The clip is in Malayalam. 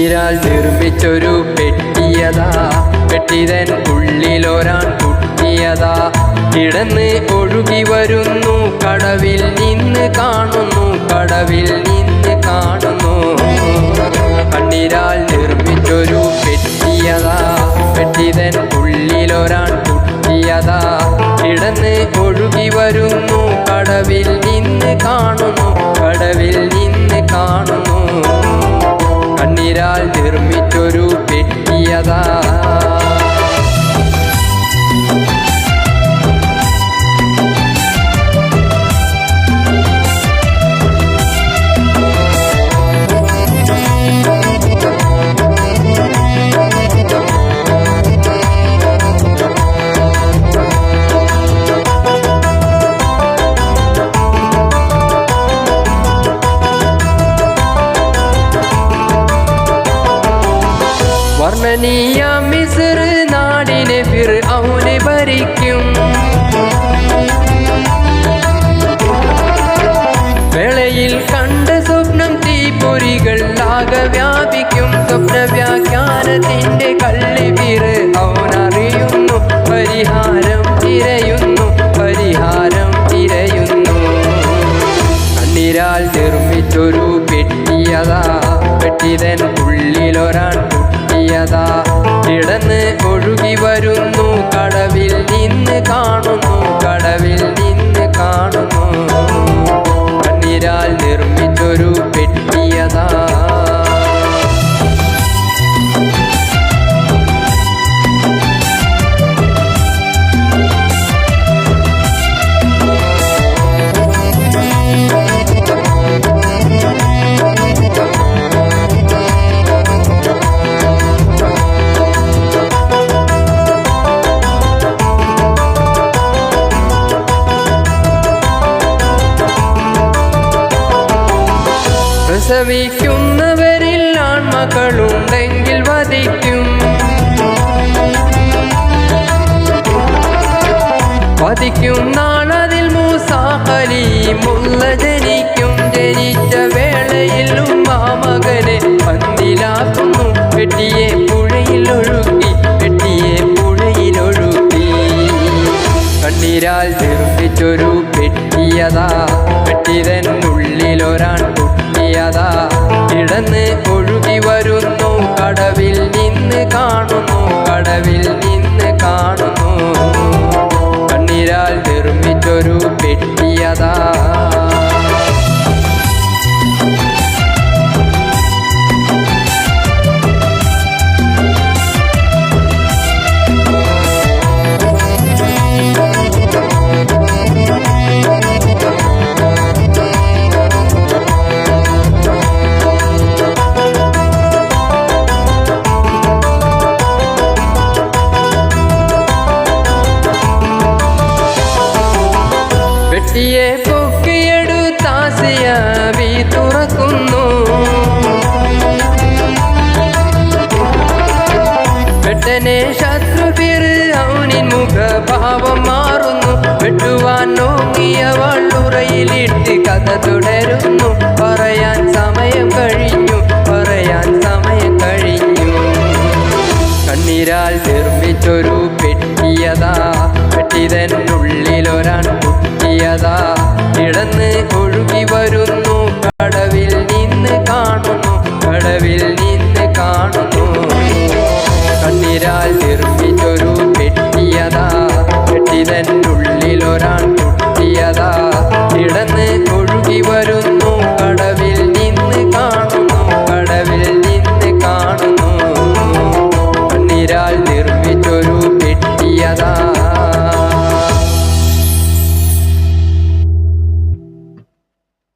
കണ്ണീരാൽ നിർമ്മിച്ചൊരു പെട്ടിയതാ, പെട്ടിതൻ ഉള്ളിലൊരാൺ കുട്ടിയതാ. കിടന്ന് ഒഴുകി വരുന്നു, കടവിൽ നിന്ന് കാണുന്നു, കടവിൽ നിന്ന് കാണുന്നു. കണ്ണീരാൽ നിർമ്മിച്ചൊരു പെട്ടിയതാ, പെട്ടിതൻ ഉള്ളിലൊരാൺ കുട്ടിയതാ. കിടന്ന് ഒഴുകി വരുന്നു, കടവിൽ നിന്ന് കാണുന്നു, കടവിൽ നിന്ന് കാണുന്നു. കണ്ണീരാൽ നിർമ്മിച്ചൊരു പെട്ടിയതാ. വർണ്ണനീയ മിസ്ർ നാടിനെ ഫിർഔന് ഭരിക്കും. വേളയിൽ കണ്ട സ്വപ്നം തീപ്പൊരികൾ ആകെ വ്യാപിക്കും. സ്വപ്ന വ്യാഖ്യാനത്തിന്റെ കള്ളി ഫിർഔനറിയുന്നു, പരിഹാരം തിരയുന്നു, പരിഹാരം തിരയുന്നു. കണ്ണീരാൽ നിർമ്മിച്ചൊരു പെട്ടിയതാ, പെട്ടിതൻ ഉള്ളിലൊരാൺ കുട്ടിയതാ. കിടന്ന് ഒഴുകി വരുന്നു, കടവിൽ നിന്ന് കാണുന്നു, കടവിൽ നിന്ന് കാണുന്നു. കണ്ണീരാൽ നിർമ്മിച്ചൊരു പെട്ടിയതാ. പ്രസവിക്കുന്നവരിൽ ആൺമക്കളുണ്ടെങ്കിൽ വധിക്കും, വധിക്കും നാളതിൽ മൂസാ കലീമുള്ള ജനിക്കും. ജനിച്ച വേളയിലും ആ മകനെ പന്തിലാക്കുന്നു, പെട്ടിയെ പുഴയിലൊഴുക്കി, പെട്ടിയെ പുഴയിലൊഴുക്കി. കണ്ണീരാൽ നിർമ്മിച്ചൊരു പെട്ടിയതാ, പെട്ടിതൻ ഉള്ളിലൊരാൺ കുട്ടിയതാ. കിടന്ന് ഒഴുകി വരുന്നു, കടവിൽ നിന്ന് കാണുന്നു, കടവിൽ നിന്ന് കാണുന്നു. കണ്ണീരാൽ നിർമ്മിച്ചൊരു പെട്ടിയതാ. പെട്ടിയെ പൊക്കിയെടുത്താസിയ വീ തുറക്കുന്നു, പെട്ടനെ ശത്രു ഫിർഔനിൻ മുഖഭാവം മാറുന്നു. വെട്ടുവാൻ നോക്കിയവൾ ഉറയിലിട്ട് കഥ തുടരുന്നു. പറയാൻ സമയം കഴിഞ്ഞു, പറയാൻ സമയം കഴിഞ്ഞു. കണ്ണീരാൽ നിർമ്മിച്ചൊരു പെട്ടിയതാ, പെട്ടിതൻ ഉള്ളിലൊരാൺ കുട്ടിയതാ. കിടന്ന് ഒഴുകി വരുന്നു, കടവിൽ